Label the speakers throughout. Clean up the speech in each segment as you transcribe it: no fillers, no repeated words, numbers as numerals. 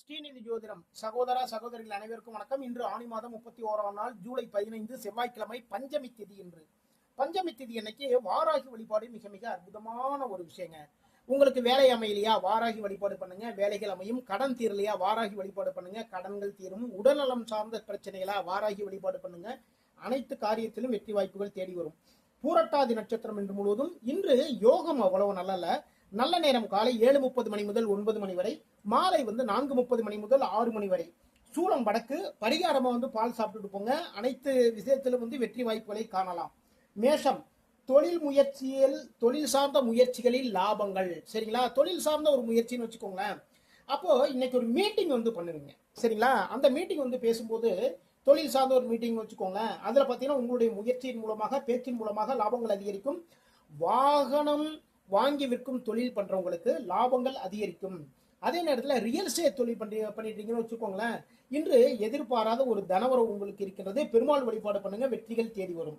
Speaker 1: ஸ்ரீநிதி ஜோதிடம் சகோதரிகள் அனைவருக்கும் வணக்கம். இன்று ஆணி மாதம் 31ஆம் நாள் ஜூலை 15 செவ்வாய்க்கிழமை பஞ்சமி திதி. இன்று பஞ்சமி திதி அன்னைக்கு வாராகி வழிபாடு மிக மிக அற்புதமான ஒரு விஷயங்க. உங்களுக்கு வேலை அமையலையா, வாராகி வழிபாடு பண்ணுங்க, வேலைகள் அமையும். கடன் தீரலையா, வாராகி வழிபாடு பண்ணுங்க, கடன்கள் தீரும். உடல்நலம் சார்ந்த பிரச்சனைகளா, வாராகி வழிபாடு பண்ணுங்க, அனைத்து காரியத்திலும் வெற்றி வாய்ப்புகள் தேடி வரும். பூரட்டாதி நட்சத்திரம் இன்று முழுவதும். இன்று யோகம் அவ்வளவு நல்ல நல்ல நேரம் காலை 7:30 மணி முதல் 9 மணி வரை, மாலை 4:30 மணி முதல் 6 மணி வரை. சூலம் வடக்கு. பரிகாரமா பால் சாப்பிட்டுட்டு போங்க. அனைத்து விஷயத்திலும் வெற்றி வாய்ப்புகளை காணலாம். மேஷம், தொழில் சார்ந்த முயற்சிகளில் லாபங்கள். சரிங்களா, தொழில் சார்ந்த ஒரு முயற்சின்னு வச்சுக்கோங்களேன். அப்போ இன்னைக்கு ஒரு மீட்டிங் பண்ணுவீங்க. சரிங்களா, அந்த மீட்டிங் பேசும்போது தொழில் சார்ந்த ஒரு மீட்டிங் வச்சுக்கோங்க. அதுல பாத்தீங்கன்னா உங்களுடைய முயற்சியின் மூலமாக, பேச்சின் மூலமாக லாபங்கள் அதிகரிக்கும். வாகனம் வாங்கி விற்கும் தொழில் பண்றவங்களுக்கு லாபங்கள் அதிகரிக்கும். அதே நேரத்தில் ரியல் எஸ்டேட் தொழில் பண்ணிட்டீங்கன்னு வச்சுக்கோங்களேன். இன்று எதிர்பாராத ஒரு தனவரவு உங்களுக்கு இருக்கின்றது. பெருமாள் வழிபாடு பண்ணுங்க, வெற்றிகள் தேடி வரும்.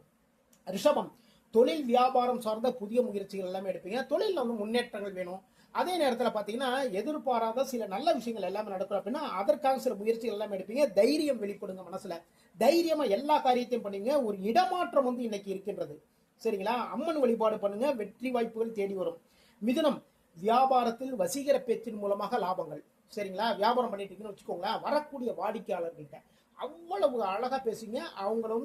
Speaker 1: ரிஷபம், தொழில் வியாபாரம் சார்ந்த புதிய முயற்சிகள் எல்லாமே எடுப்பீங்க. தொழில் முன்னேற்றங்கள் வேணும். அதே நேரத்தில் பார்த்தீங்கன்னா எதிர்பாராத சில நல்ல விஷயங்கள் எல்லாமே நடக்கும் அப்படின்னா அதற்காக சில முயற்சிகள் எல்லாமே எடுப்பீங்க. தைரியம் வெளிப்படுங்க. மனசுல தைரியமா எல்லா காரியத்தையும் பண்ணுவீங்க. ஒரு இடமாற்றம் இன்னைக்கு இருக்கின்றது. சரிங்களா, அம்மன் வழிபாடு பண்ணுங்க, வெற்றி வாய்ப்புகள் தேடி வரும். மிதுனம், வியாபாரத்தில் வசீகர பேச்சின் மூலமாக லாபங்கள். சரிங்களா, வியாபாரம் பண்ணிட்டீங்கன்னு வச்சுக்கோங்களேன், வரக்கூடிய வாடிக்கையாளர்கிட்ட அவ்வளவு அழகா பேசுங்க, அவங்கள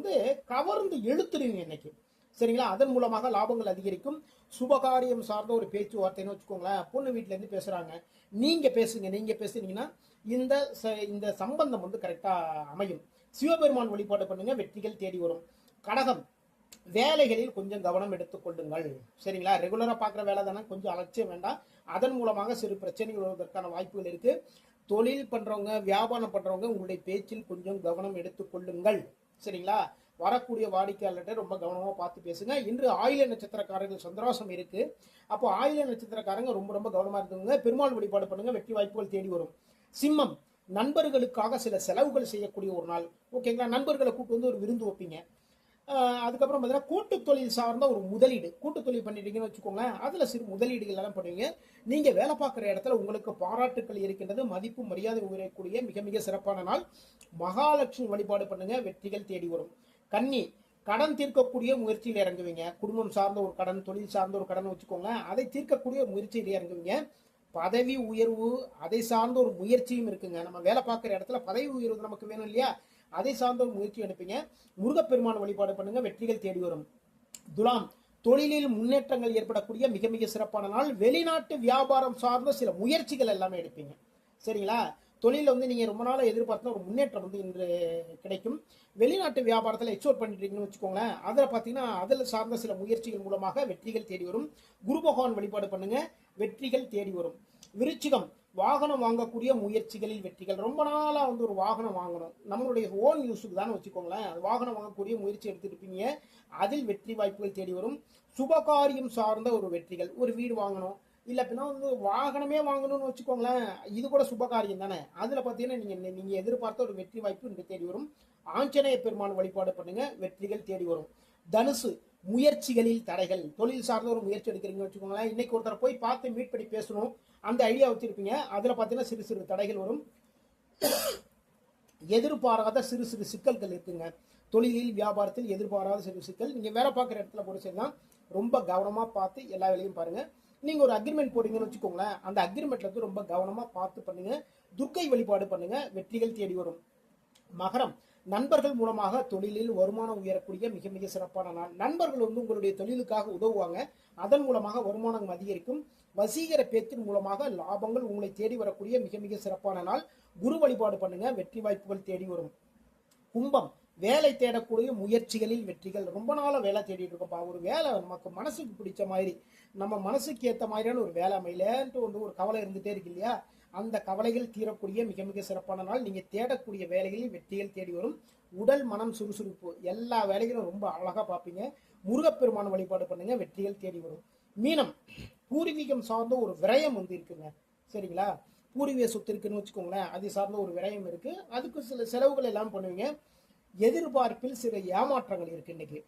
Speaker 1: கவர்ந்து இழுத்துருவீங்க இன்னைக்கு. சரிங்களா, அதன் மூலமாக லாபங்கள் அதிகரிக்கும். சுபகாரியம் சார்ந்த ஒரு பேச்சுவார்த்தைன்னு வச்சுக்கோங்களேன். பொண்ணு வீட்டுல இருந்து பேசுறாங்க, நீங்க பேசுனீங்கன்னா இந்த சம்பந்தம் கரெக்டா அமையும். சிவபெருமான் வழிபாடு பண்ணுங்க, வெற்றிகள் தேடி வரும். கடகம், வேலைகளில் கொஞ்சம் கவனம் எடுத்துக் கொள்ளுங்கள். சரிங்களா, ரெகுலரா பாக்குற வேலை தானே, கொஞ்சம் அலட்சியம் வேண்டாம். அதன் மூலமாக சிறு பிரச்சனைகள் வருவதற்கான வாய்ப்புகள் இருக்கு. தொழில் பண்றவங்க, வியாபாரம் பண்றவங்க உங்களுடைய பேச்சில் கொஞ்சம் கவனம் எடுத்துக் கொள்ளுங்கள். சரிங்களா, வரக்கூடிய வாடிக்கையாளர்கிட்ட ரொம்ப கவனமா பார்த்து பேசுங்க. இன்று ஆயில நட்சத்திரக்காரர்கள் சந்திராசம் இருக்கு. அப்போ ஆயில நட்சத்திரக்காரங்க ரொம்ப ரொம்ப கவனமா இருக்குங்க. பெருமாள் வழிபாடு பண்ணுங்க, வெற்றி வாய்ப்புகள் தேடி வரும். சிம்மம், நண்பர்களுக்காக சில செலவுகள் செய்யக்கூடிய ஒரு நாள். ஓகேங்களா, நண்பர்களை கூட்டு ஒரு விருந்து வைப்பீங்க. அதுக்கப்புறம் பார்த்தீங்கன்னா கூட்டு தொழில் சார்ந்த ஒரு முதலீடு, கூட்டு தொழில் பண்ணிட்டீங்கன்னு வச்சுக்கோங்களேன். அதுல சிறு முதலீடுகள் எல்லாம் பண்ணுவீங்க. நீங்க வேலை பார்க்குற இடத்துல உங்களுக்கு பாராட்டுக்கள் இருக்கின்றது. மதிப்பு மரியாதை உயரக்கூடிய மிக மிக சிறப்பான நாள். மகாலட்சுமி வழிபாடு பண்ணுங்க, வெற்றிகள் தேடி வரும். கன்னி, கடன் தீர்க்கக்கூடிய முயற்சியில் இறங்குவீங்க. குடும்பம் சார்ந்த ஒரு கடன், தொழில் சார்ந்த ஒரு கடன் வச்சுக்கோங்களேன், அதை தீர்க்கக்கூடிய முயற்சியில் இறங்குவீங்க. பதவி உயர்வு, அதை சார்ந்த ஒரு முயற்சியும் இருக்குங்க. நம்ம வேலை பார்க்குற இடத்துல பதவி உயர்வு நமக்கு வேணும் இல்லையா, அதை சார்ந்த முயற்சி எடுப்பீங்க. முருகப்பெருமான வழிபாடு பண்ணுங்க, வெற்றிகள் தேடி வரும். துலாம், தொழிலில் முன்னேற்றங்கள் ஏற்படக்கூடிய மிக மிக சிறப்பான நாள். வெளிநாட்டு வியாபாரம் சார்ந்த சில முயற்சிகள் எல்லாமே எடுப்பீங்க. சரிங்களா, தொழில நீங்க ரொம்ப நாள் எதிர்பார்த்த ஒரு முன்னேற்றம் இன்று கிடைக்கும். வெளிநாட்டு வியாபாரத்தில் எக்ஸ்போர்ட் பண்ணிட்டீங்கன்னு வச்சுக்கோங்களேன், அதில் பார்த்தீங்கன்னா அதில் சார்ந்த சில முயற்சிகள் மூலமாக வெற்றிகள் தேடி வரும். குரு பகவான் வழிபாடு பண்ணுங்க, வெற்றிகள் தேடி வரும். விருச்சிகம், வாகனம் வாங்கக்கூடிய முயற்சிகளில் வெற்றிகள். ரொம்ப நாளா ஒரு வாகனம் வாங்கணும், நம்மளுடைய ஓன் யூஸுக்கு தான் வச்சுக்கோங்களேன், வாகனம் வாங்கக்கூடிய முயற்சி எடுத்துருப்பீங்க, அதில் வெற்றி வாய்ப்புகள் தேடி வரும். சுபகாரியம் சார்ந்த ஒரு வெற்றிகள், ஒரு வீடு வாங்கணும், இல்ல அப்படின்னா வாகனமே வாங்கணும்னு வச்சுக்கோங்களேன், இது கூட சுபகாரியம் தானே. அதுல பாத்தீங்கன்னா நீங்க எதிர்பார்த்த ஒரு வெற்றி வாய்ப்பு இன்று தேடி வரும். ஆஞ்சநேய பெருமான் வழிபாடு பண்ணுங்க, வெற்றிகள் தேடி வரும். தனுசு, முயற்சிகளில் தடைகள். தொழில் சார்ந்த ஒரு முயற்சி எடுக்கிறீங்கன்னு வச்சுக்கோங்களேன், இன்னைக்கு ஒருத்தர் போய் பார்த்து மீட் பண்ணி பேசணும், அந்த ஐடியா வச்சிருப்பீங்க, அதுல பாத்தீங்கன்னா சிறு சிறு தடைகள் வரும். எதிர்பாராத சிறு சிறு சிக்கல்கள் இருக்குங்க. தொழிலில் வியாபாரத்தில் எதிர்பாராத சிறு சிக்கல். நீங்க வேலை பார்க்குற இடத்துல கூட சரிதான், ரொம்ப கவனமா பார்த்து எல்லா வேலையும் பாருங்க. நீங்க ஒரு அக்ரிமெண்ட் போடுறீங்கன்னு வச்சுக்கோங்களேன், அந்த அக்ரிமெண்ட்ல ரொம்ப கவனமா பார்த்து பண்ணுங்க. துர்க்கை வழிபாடு பண்ணுங்க, வெற்றிகள் தேடி வரும். மகரம், நண்பர்கள் மூலமாக தொழிலில் வருமானம் உயரக்கூடிய மிக மிக சிறப்பான நாள். நண்பர்கள் உங்களுடைய தொழிலுக்காக உதவுவாங்க, அதன் மூலமாக வருமானம் அதிகரிக்கும். வசீகர பேச்சின் மூலமாக லாபங்கள் உங்களை தேடி வரக்கூடிய மிக மிக சிறப்பான நாள். குரு வழிபாடு பண்ணுங்க, வெற்றி வாய்ப்புகள் தேடி வரும். கும்பம், வேலை தேடக்கூடிய முயற்சிகளில் வெற்றிகள். ரொம்ப நாளா வேலை தேடிட்டு இருக்கோம்ப்பா, ஒரு வேலை நமக்கு மனசுக்கு பிடிச்ச மாதிரி, நம்ம மனசுக்கு ஏற்ற மாதிரியான ஒரு வேலை அமையலன்ட்டு ஒரு கவலை இருந்துட்டே இருக்கு இல்லையா, அந்த கவலைகள் தீரக்கூடிய மிக மிக சிறப்பான நாள். நீங்க தேடக்கூடிய வேலைகளில் வெற்றிகள் தேடி வரும். உடல் மனம் சுறுசுறுப்பு, எல்லா வேலைகளும் ரொம்ப அழகா பார்ப்பீங்க. முருகப்பெருமான வழிபாடு பண்ணுங்க, வெற்றிகள் தேடி வரும். மீனம், பூர்வீகம் சார்ந்த ஒரு விரயம் இருக்குங்க. சரிங்களா, பூர்வீக சொத்து இருக்குன்னு வச்சுக்கோங்களேன், அது சார்ந்த ஒரு விரயம் இருக்கு, அதுக்கு சில செலவுகள் எல்லாம் பண்ணுவீங்க. எதிர்பார்ப்பில் சில ஏமாற்றங்கள் இருக்கு இன்னைக்கு.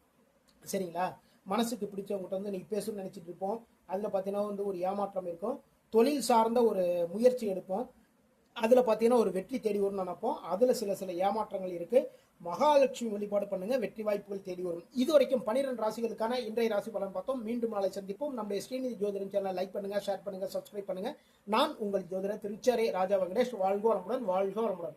Speaker 1: சரிங்களா, மனசுக்கு பிடிச்சவங்ககிட்ட இன்னைக்கு பேசணும்னு நினைச்சிட்டு இருப்போம், அதுல பாத்தீங்கன்னா ஒரு ஏமாற்றம் இருக்கும். தொழில் சார்ந்த ஒரு முயற்சி எடுப்போம், அதில் பார்த்தீங்கன்னா ஒரு வெற்றி தேடி வரும்னு நினைப்போம். அதில் சில ஏமாற்றங்கள் இருக்கு. மகாலட்சுமி வழிபாடு பண்ணுங்க, வெற்றி வாய்ப்புகள் தேடி வரும். இது வரைக்கும் 12 ராசிகளுக்கான இன்றைய ராசி பலன் பார்த்தோம். மீண்டும் நாளை சந்திப்போம். நம்முடைய ஸ்ரீநிதி ஜோதிடம் சேனலை லைக் பண்ணுங்க, ஷேர் பண்ணுங்க, சப்ஸ்கிரைப் பண்ணுங்க. நான் உங்கள் ஜோதிடர் திருச்சேரை ராஜா வெங்கடேஷ். வாழ்க வளமுடன், வாழ்க வளமுடன்.